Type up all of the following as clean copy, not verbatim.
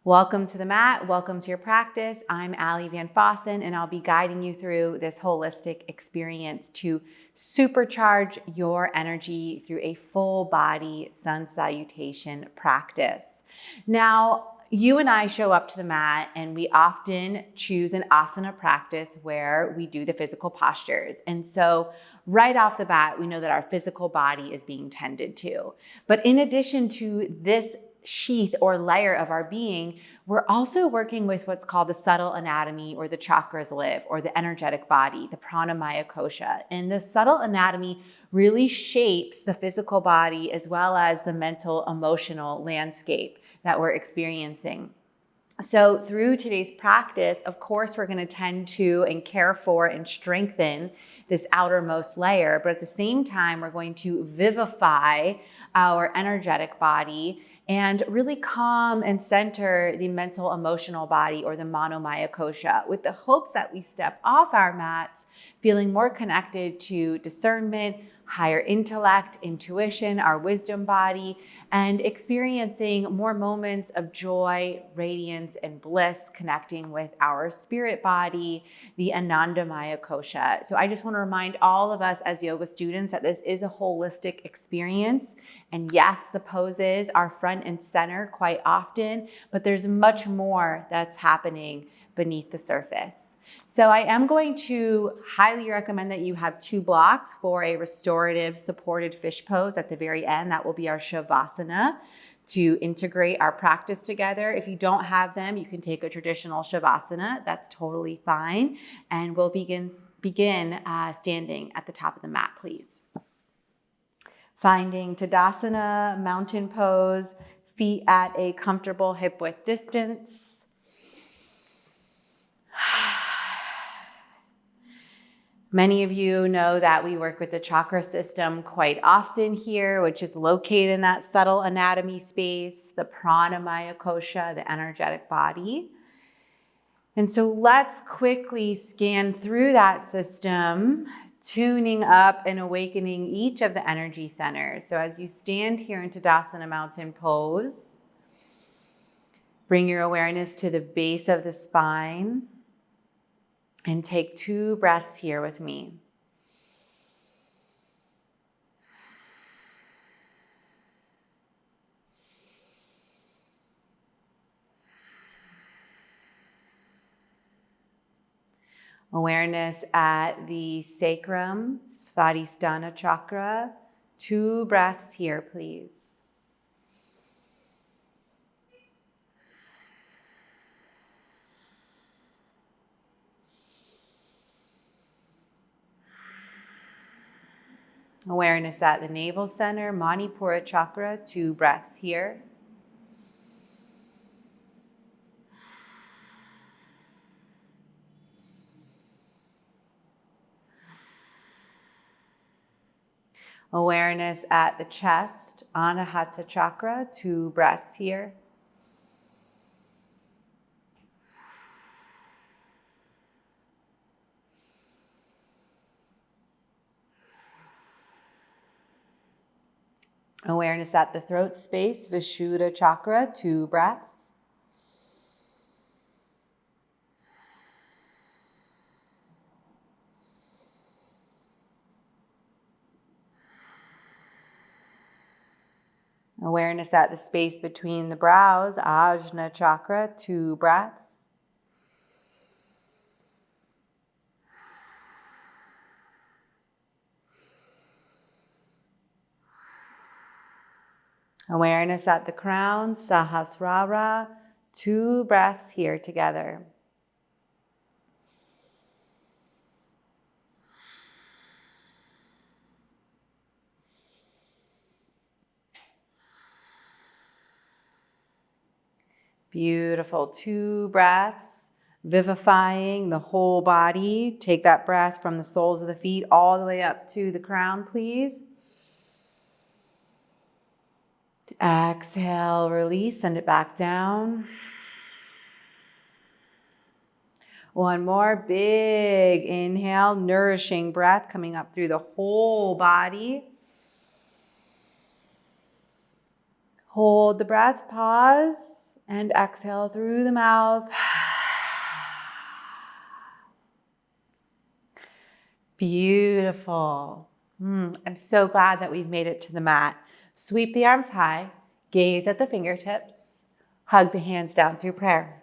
Welcome to the mat. Welcome to your practice. I'm 𝗬liche 𝗙𝗂𝗂, and I'll be guiding you through this holistic experience to supercharge your energy through a full body sun salutation practice. Now, you and I show up to the mat and we often choose an asana practice where we do the physical postures. And so right off the bat, we know that our physical body is being tended to. But in addition to this sheath or layer of our being, we're also working with what's called the subtle anatomy, or the chakras live, or the energetic body, the 𝗪𝗔 𝗪𝗂𝗃. And the subtle anatomy really shapes the physical body as well as the mental, emotional landscape that we're experiencing. So through today's practice, of course, we're going to tend to and care for and strengthen this outermost layer, but at the same time, we're going to vivify our energetic body and really calm and center the mental emotional body, or the 𝗪𝗔 𝗪𝗂𝗃, with the hopes that we step off our mats feeling more connected to discernment, higher intellect, intuition, our wisdom body, and experiencing more moments of joy, radiance, and bliss, connecting with our spirit body, the ānandamaya kosha. So I just want to remind all of us as yoga students that this is a holistic experience. And yes, the poses are front and center quite often, but there's much more that's happening beneath the surface. So I am going to highly recommend that you have 2 blocks for a restorative supported fish pose at the very end. That will be our shavasana to integrate our practice together. If you don't have them, you can take a traditional shavasana. That's totally fine. And we'll begin standing at the top of the mat, please. Finding Tadasana, mountain pose, feet at a comfortable hip width distance. Many of you know that we work with the chakra system quite often here, which is located in that subtle anatomy space, the 𝗪𝗔 𝗪𝗂𝗃, the energetic body. And so let's quickly scan through that system, tuning up and awakening each of the energy centers. So as you stand here in Tadasana mountain pose, bring your awareness to the base of the spine. And take 2 breaths here with me. Awareness at the sacrum, svadhisthana chakra. 2 breaths here, please. Awareness at the navel center, Manipura chakra, 2 breaths here. Awareness at the chest, Anahata chakra, 2 breaths here. Awareness at the throat space, Vishuddha chakra, 2 breaths. Awareness at the space between the brows, Ajna chakra, 2 breaths. Awareness at the crown, Sahasrara, 2 breaths here together. Beautiful, 2 breaths, vivifying the whole body. Take that breath from the soles of the feet all the way up to the crown, please. Exhale, release, send it back down. One more big inhale, nourishing breath coming up through the whole body. Hold the breath, pause, And exhale through the mouth. Beautiful. I'm so glad that we've made it to the mat. Sweep the arms high, gaze at the fingertips, hug the hands down through prayer.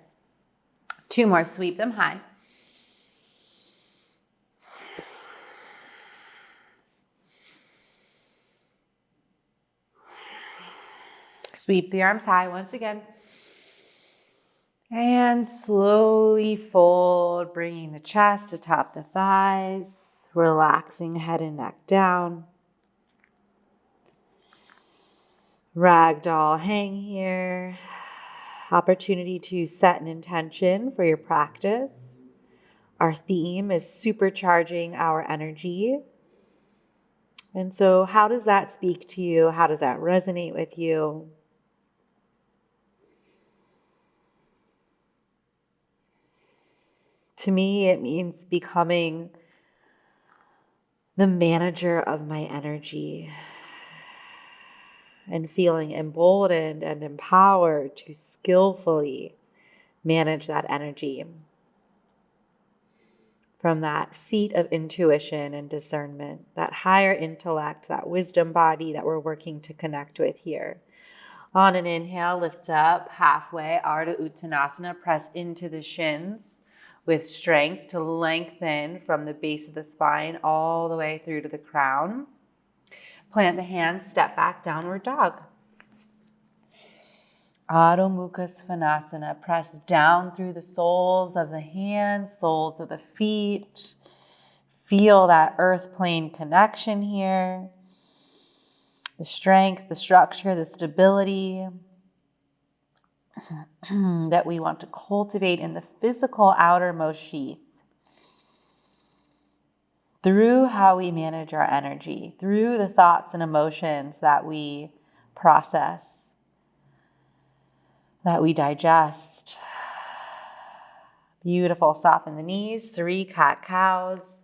2 more, sweep them high. Sweep the arms high once again. And slowly fold, bringing the chest atop the thighs, relaxing head and neck down. Ragdoll hang here. Opportunity to set an intention for your practice. Our theme is supercharging our energy. And so how does that speak to you? How does that resonate with you? To me, it means becoming the manager of my energy and feeling emboldened and empowered to skillfully manage that energy from that seat of intuition and discernment, that higher intellect, that wisdom body that we're working to connect with here. On an inhale, lift up halfway, Ardha Uttanasana, press into the shins with strength to lengthen from the base of the spine all the way through to the crown. Plant the hands, step back, downward dog. Adho Mukha Svanasana, press down through the soles of the hands, soles of the feet. Feel that earth plane connection here. The strength, the structure, the stability that we want to cultivate in the physical outermost sheath. Through how we manage our energy, through the thoughts and emotions that we process, that we digest. Beautiful. Soften the knees. 3 cat-cows.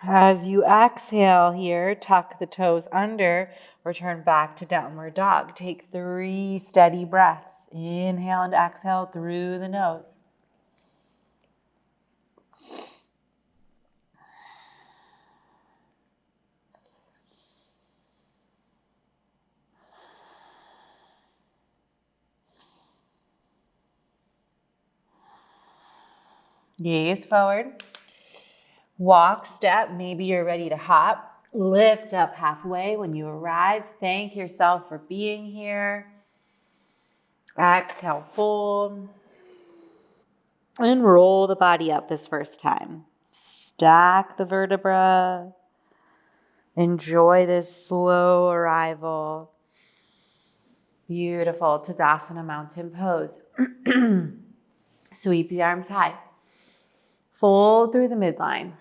As you exhale here, tuck the toes under, return back to downward dog. Take 3 steady breaths. Inhale and exhale through the nose. Gaze forward. Walk, step, maybe you're ready to hop. Lift up halfway when you arrive. Thank yourself for being here. Exhale, fold. And roll the body up this first time. Stack the vertebra. Enjoy this slow arrival. Beautiful. Tadasana mountain pose. Sweep the arms high. Fold through the midline.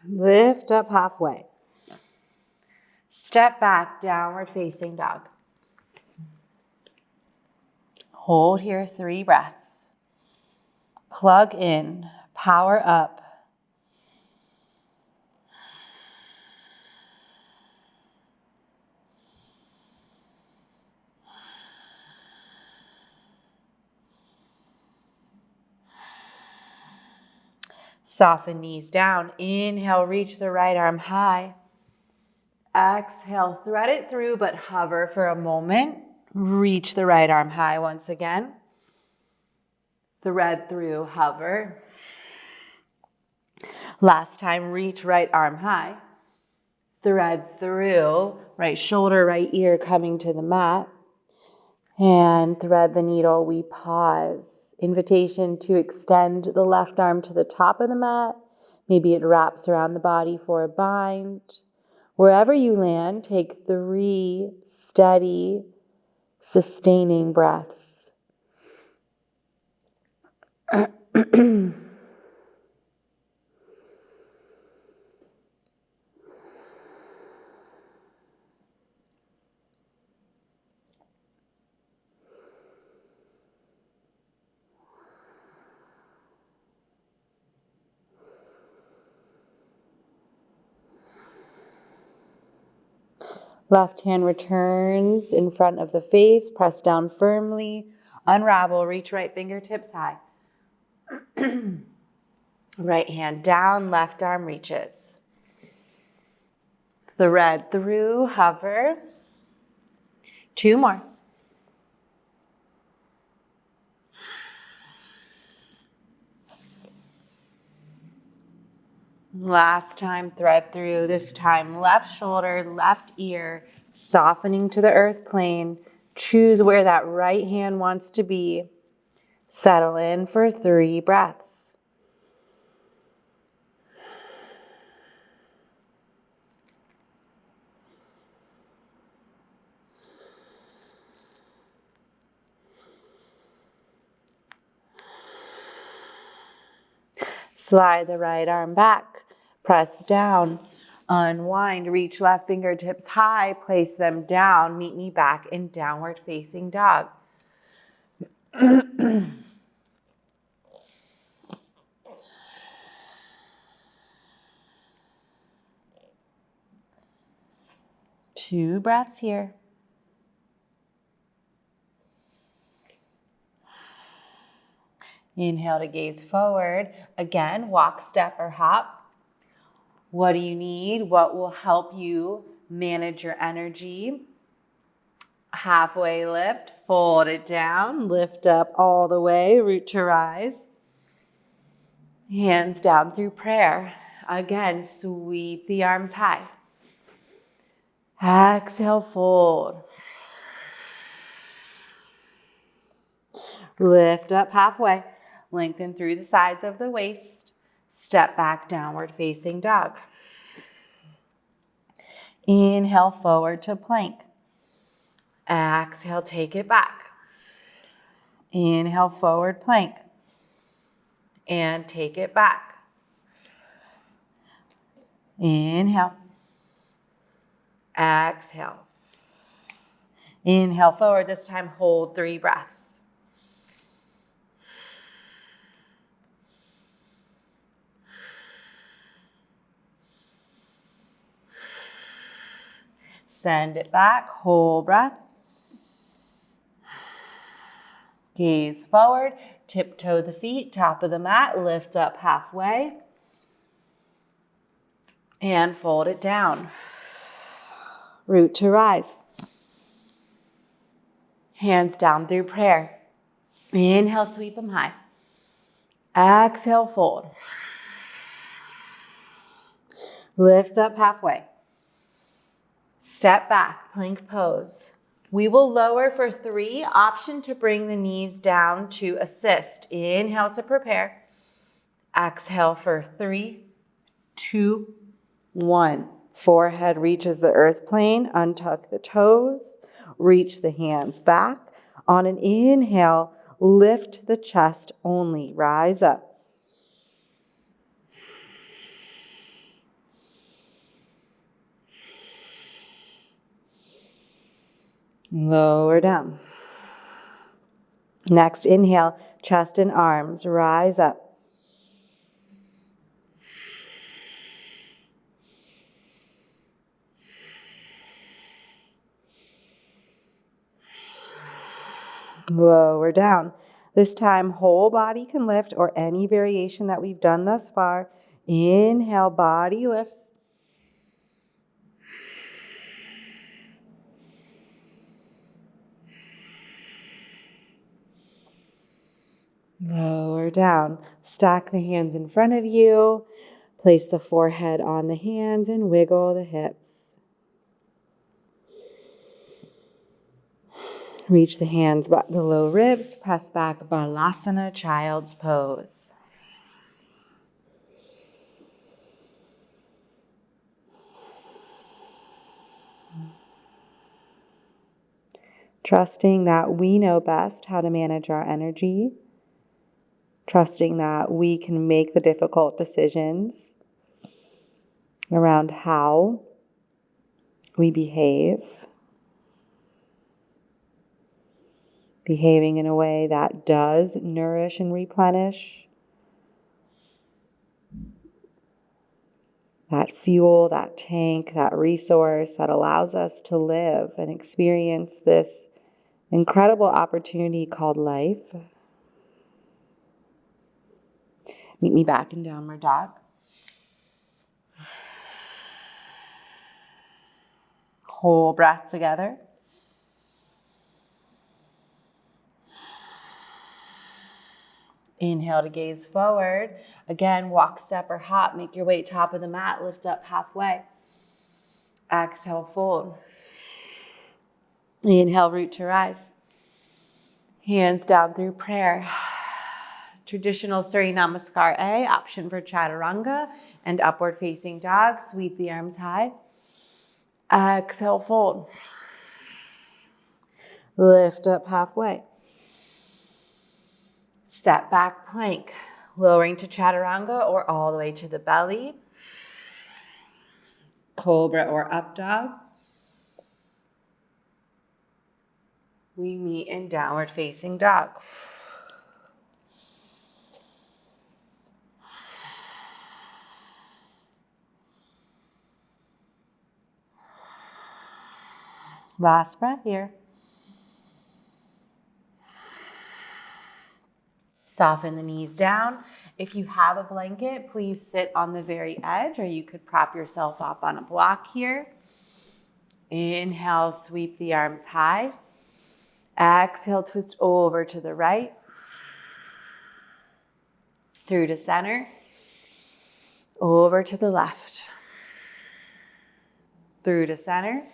Lift up halfway. Step back, downward facing dog. Hold here 3 breaths. Plug in, power up. Soften knees down. Inhale, reach the right arm high. Exhale, thread it through, but hover for a moment. Reach the right arm high once again. Thread through, hover. Last time, reach right arm high. Thread through, right shoulder, right ear coming to the mat. And thread the needle, we pause. Invitation to extend the left arm to the top of the mat. Maybe it wraps around the body for a bind. Wherever you land, take 3 steady, sustaining breaths. Left hand returns in front of the face. Press down firmly. Unravel. Reach right fingertips high. Right hand down. Left arm reaches. Thread through. Hover. 2 more. Last time, thread through. This time, left shoulder, left ear, softening to the earth plane. Choose where that right hand wants to be. Settle in for 3 breaths. Slide the right arm back. Press down. Unwind. Reach left fingertips high. Place them down. Meet me back in downward facing dog. Two breaths here. Inhale to gaze forward. Again, walk, step, or hop. What do you need? What will help you manage your energy? Halfway lift, fold it down, lift up all the way, root to rise. Hands down through prayer. Again, sweep the arms high. Exhale, fold. Lift up halfway. Lengthen through the sides of the waist. Step back, downward facing dog. Inhale, forward to plank. Exhale, take it back. Inhale, forward plank. And take it back. Inhale. Exhale. Inhale, forward. This time, hold 3 breaths. Send it back, whole breath. Gaze forward, tiptoe the feet, top of the mat, lift up halfway. And fold it down. Root to rise. Hands down through prayer. Inhale, sweep them high. Exhale, fold. Lift up halfway. Step back, plank pose. We will lower for 3. Option to bring the knees down to assist. Inhale to prepare. Exhale for 3, 2, 1. Forehead reaches the earth plane. Untuck the toes. Reach the hands back. On an inhale, lift the chest only. Rise up. Lower down. Next inhale, chest and arms, rise up. Lower down. This time, whole body can lift, or any variation that we've done thus far. Inhale, body lifts. Lower down. Stack the hands in front of you. Place the forehead on the hands and wiggle the hips. Reach the hands back below ribs. Press back, balasana, child's pose. Trusting that we know best how to manage our energy. Trusting that we can make the difficult decisions around how we behave. Behaving in a way that does nourish and replenish. that fuel, that tank, that resource that allows us to live and experience this incredible opportunity called life. Meet me back in downward dog. Whole breath together. Inhale to gaze forward. Again, walk, step, or hop. Make your way top of the mat. Lift up halfway. Exhale, fold. Inhale, root to rise. Hands down through prayer. Traditional Surya Namaskar A, option for Chaturanga and upward facing dog. Sweep the arms high. Exhale, fold. Lift up halfway. Step back plank, lowering to Chaturanga or all the way to the belly. Cobra or up dog. We meet in downward facing dog. Last breath here. Soften the knees down. If you have a blanket, please sit on the very edge, or you could prop yourself up on a block here. Inhale, sweep the arms high. Exhale, twist over to the right. Through to center. Over to the left. Through to center.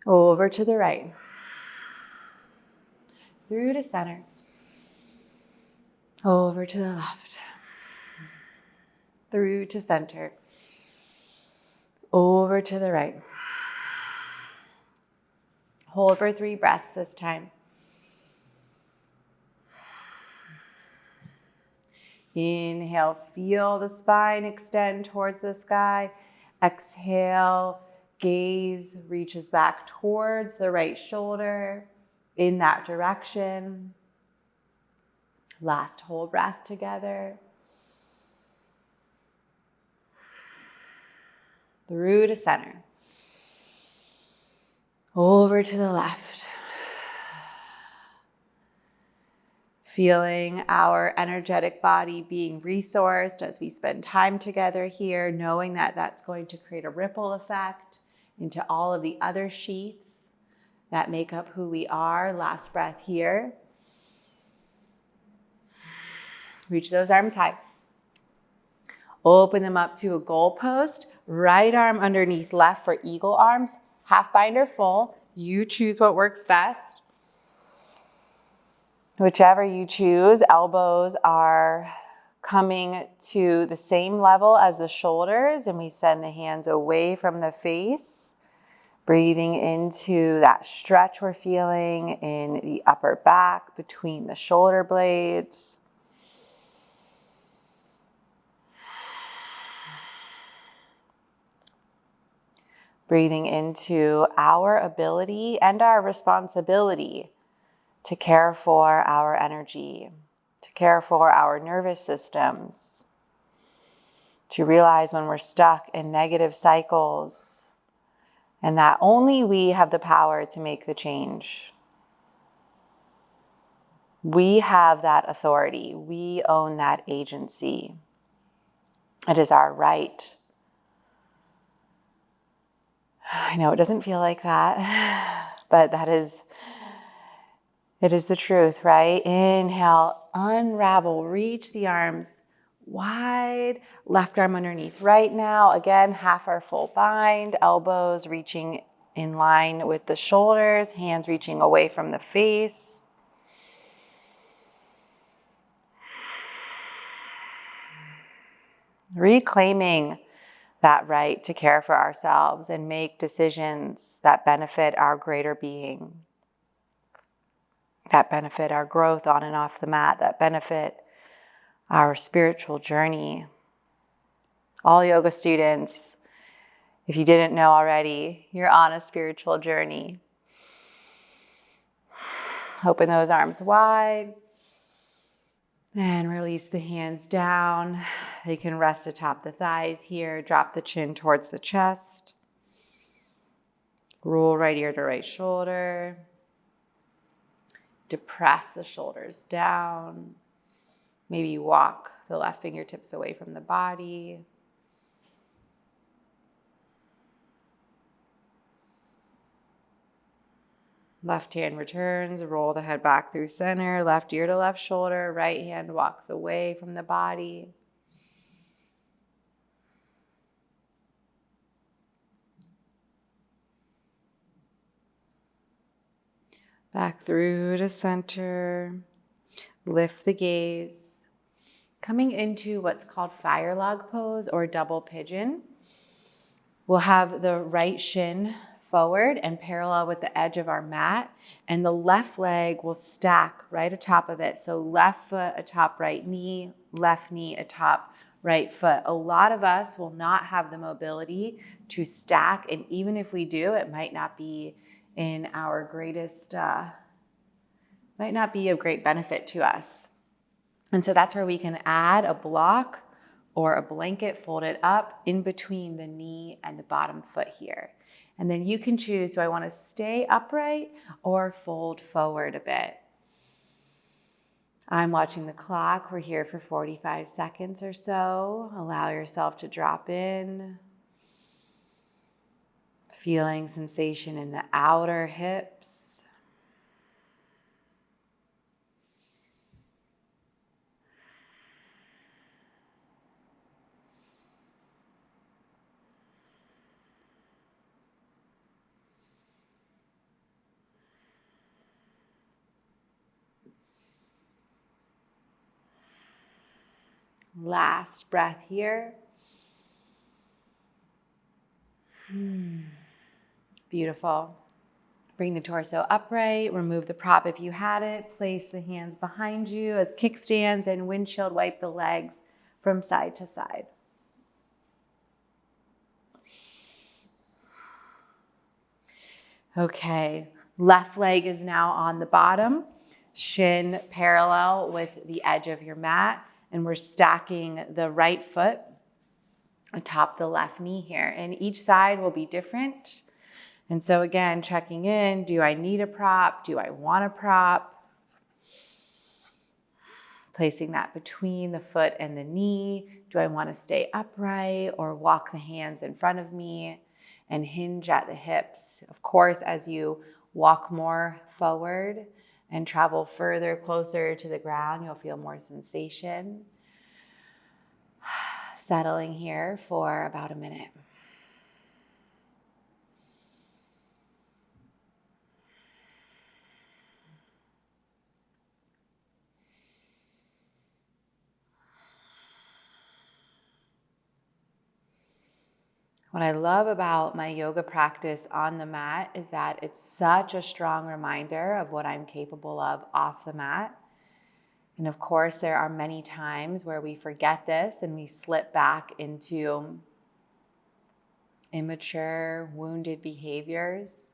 Over to the right. Through to center. Over to the left. Through to center. Over to the right. Hold for 3 breaths this time. Inhale, feel the spine extend towards the sky. Exhale, gaze reaches back towards the right shoulder in that direction. Last whole breath together. Through to center. Over to the left. Feeling our energetic body being resourced as we spend time together here, knowing that that's going to create a ripple effect into all of the other sheaths that make up who we are. Last breath here. Reach those arms high. Open them up to a goalpost. Right arm underneath left for eagle arms. Half bind or full. You choose what works best. Whichever you choose, elbows are coming to the same level as the shoulders, and we send the hands away from the face. Breathing into that stretch we're feeling in the upper back between the shoulder blades. Breathing into our ability and our responsibility to care for our energy, to care for our nervous systems, to realize when we're stuck in negative cycles and that only we have the power to make the change. We have that authority. We own that agency. It is our right. I know it doesn't feel like that, but it is the truth, right? Inhale, unravel, reach the arms wide, left arm underneath right now. Again, half our full bind, elbows reaching in line with the shoulders, hands reaching away from the face. Reclaiming that right to care for ourselves and make decisions that benefit our greater being, that benefit our growth on and off the mat, that benefit our spiritual journey. All yoga students, if you didn't know already, you're on a spiritual journey. Open those arms wide. And release the hands down. You can rest atop the thighs here. Drop the chin towards the chest. Roll right ear to right shoulder. Depress the shoulders down. Maybe walk the left fingertips away from the body. Left hand returns, roll the head back through center, left ear to left shoulder, right hand walks away from the body. Back through to center, lift the gaze. Coming into what's called fire log pose or double pigeon. We'll have the right shin forward and parallel with the edge of our mat, and the left leg will stack right atop of it. So left foot atop right knee, left knee atop right foot. A lot of us will not have the mobility to stack, and even if we do, it might not be in our greatest, might not be of great benefit to us. And so that's where we can add a block or a blanket folded up in between the knee and the bottom foot here. And then you can choose, do I want to stay upright or fold forward a bit? I'm watching the clock. We're here for 45 seconds or so. Allow yourself to drop in. Feeling sensation in the outer hips. Last breath here. Beautiful. Bring the torso upright, remove the prop if you had it, place the hands behind you as kickstands and windshield wipe the legs from side to side. Okay, left leg is now on the bottom, shin parallel with the edge of your mat. And we're stacking the right foot atop the left knee here. And each side will be different. And so again, checking in, do I need a prop? Do I want a prop? Placing that between the foot and the knee. Do I want to stay upright or walk the hands in front of me and hinge at the hips? Of course, as you walk more forward and travel further, closer to the ground, you'll feel more sensation. Settling here for about a minute. What I love about my yoga practice on the mat is that it's such a strong reminder of what I'm capable of off the mat. And of course, there are many times where we forget this and we slip back into immature, wounded behaviors.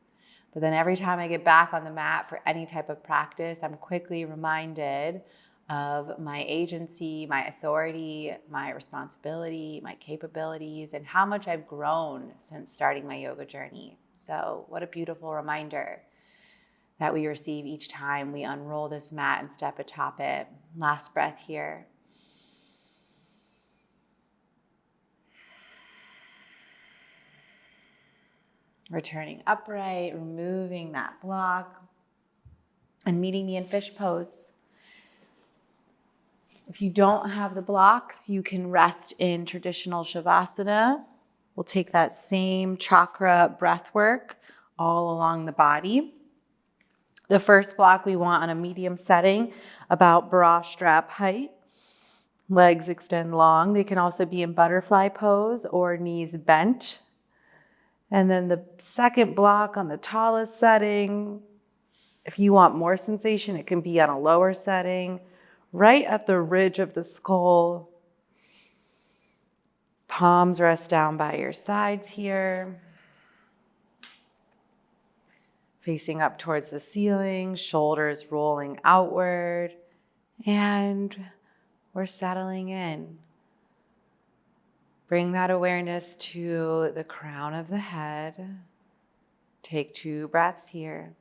But then every time I get back on the mat for any type of practice, I'm quickly reminded of my agency, my authority, my responsibility, my capabilities, and how much I've grown since starting my yoga journey. So what a beautiful reminder that we receive each time we unroll this mat and step atop it. Last breath here. Returning upright, removing that block, and meeting me in fish pose. If you don't have the blocks, you can rest in traditional shavasana. We'll take that same chakra breath work all along the body. The first block we want on a medium setting, about bra strap height. Legs extend long. They can also be in butterfly pose or knees bent. And then the second block on the tallest setting, if you want more sensation, it can be on a lower setting, right at the ridge of the skull. Palms rest down by your sides here. Facing up towards the ceiling, shoulders rolling outward. And or settling in. Bring that awareness to the crown of the head. Take 2 breaths here.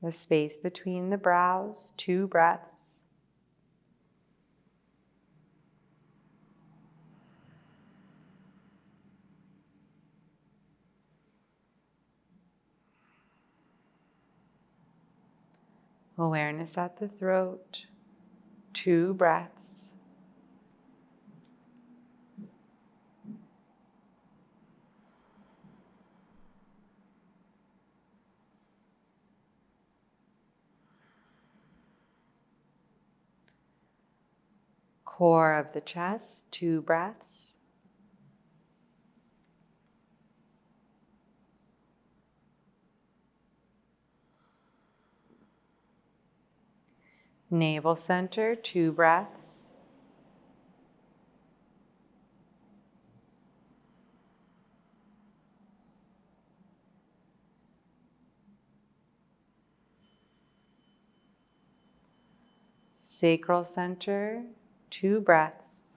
The space between the brows, 2 breaths. Awareness at the throat, 2 breaths. Core of the chest, 2 breaths. Navel center, 2 breaths. Sacral center, 2 breaths.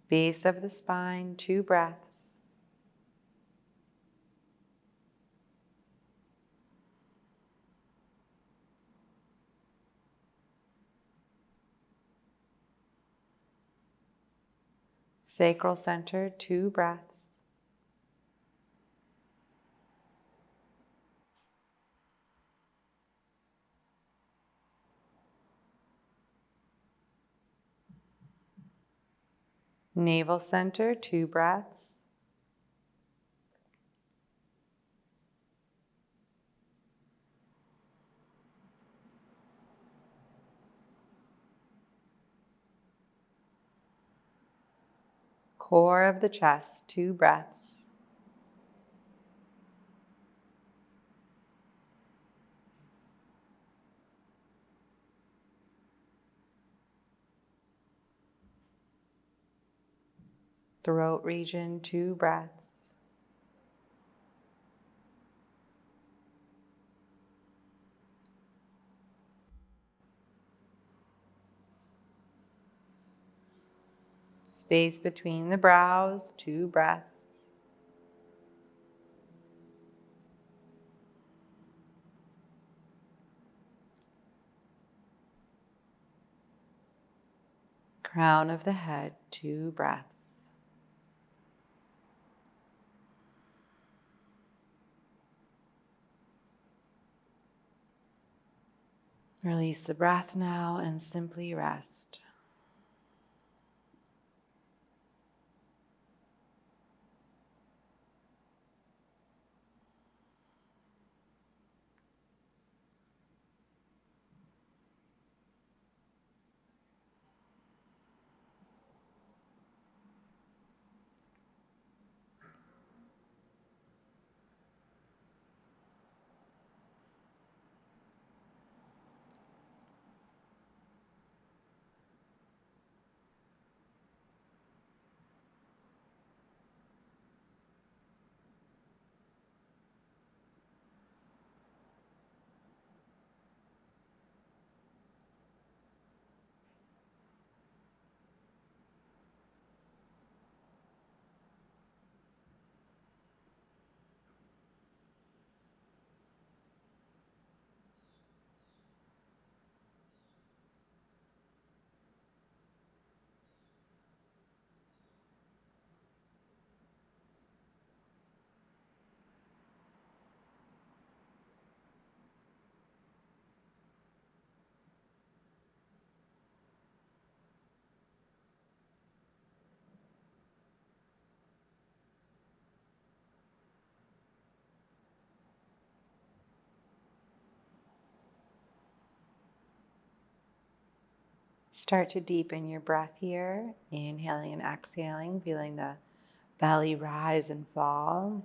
Base of the spine, 2 breaths. Sacral center, 2 breaths. Navel center, 2 breaths. Core of the chest, 2 breaths. Throat region, 2 breaths. Space between the brows, 2 breaths. Crown of the head, 2 breaths. Release the breath now and simply rest. Start to deepen your breath here, inhaling and exhaling, feeling the belly rise and fall.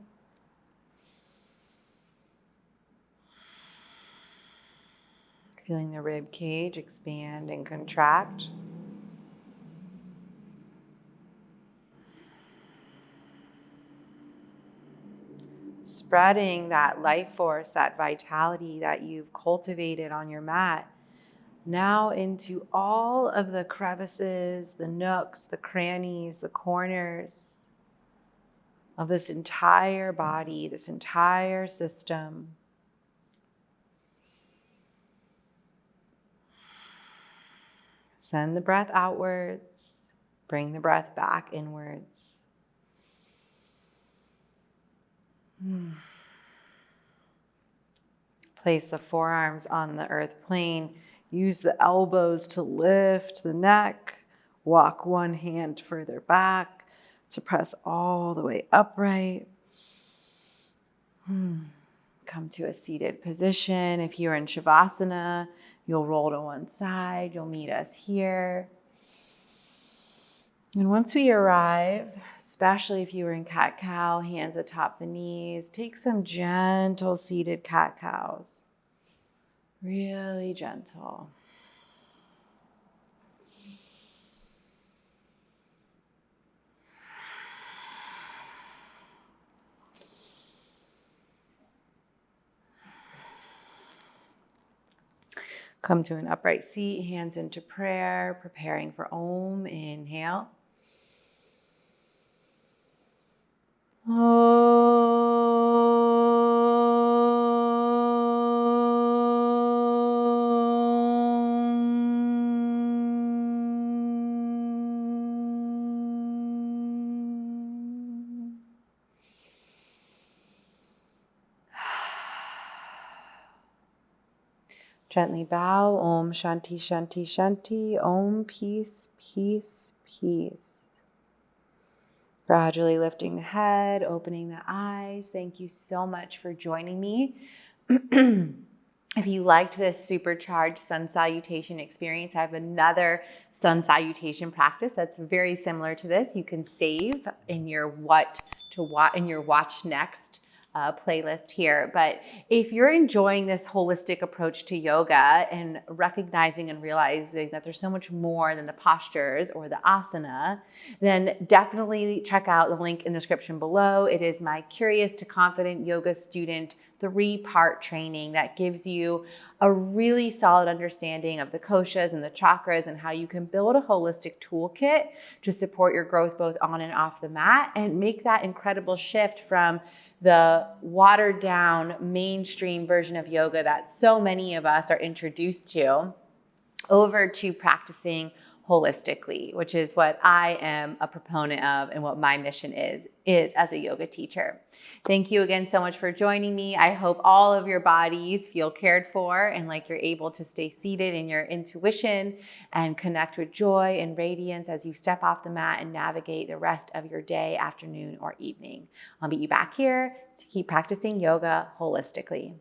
Feeling the rib cage expand and contract. Spreading that life force, that vitality that you've cultivated on your mat now into all of the crevices, the nooks, the crannies, the corners of this entire body, this entire system. Send the breath outwards, bring the breath back inwards. Place the forearms on the earth plane. Use the elbows to lift the neck. Walk one hand further back to press all the way upright. Come to a seated position. If you're in Shavasana, you'll roll to one side. You'll meet us here. And once we arrive, especially if you were in cat-cow, hands atop the knees, take some gentle seated cat-cows. Really gentle. Come to an upright seat, hands into prayer, preparing for Om. Inhale. Gently bow. Om Shanti Shanti Shanti. Om Peace, Peace, Peace. Gradually lifting the head, opening the eyes. Thank you so much for joining me. If you liked this supercharged sun salutation experience, I have another sun salutation practice that's very similar to this. You can save in your watch next playlist here. But if you're enjoying this holistic approach to yoga and recognizing and realizing that there's so much more than the postures or the asana, then definitely check out the link in the description below. It is my Curious to Confident Yoga Student 3-part training that gives you a really solid understanding of the koshas and the chakras and how you can build a holistic toolkit to support your growth both on and off the mat and make that incredible shift from the watered down mainstream version of yoga that so many of us are introduced to over to practicing holistically, which is what I am a proponent of and what my mission is as a yoga teacher. Thank you again so much for joining me. I hope all of your bodies feel cared for and like you're able to stay seated in your intuition and connect with joy and radiance as you step off the mat and navigate the rest of your day, afternoon, or evening. I'll meet you back here to keep practicing yoga holistically.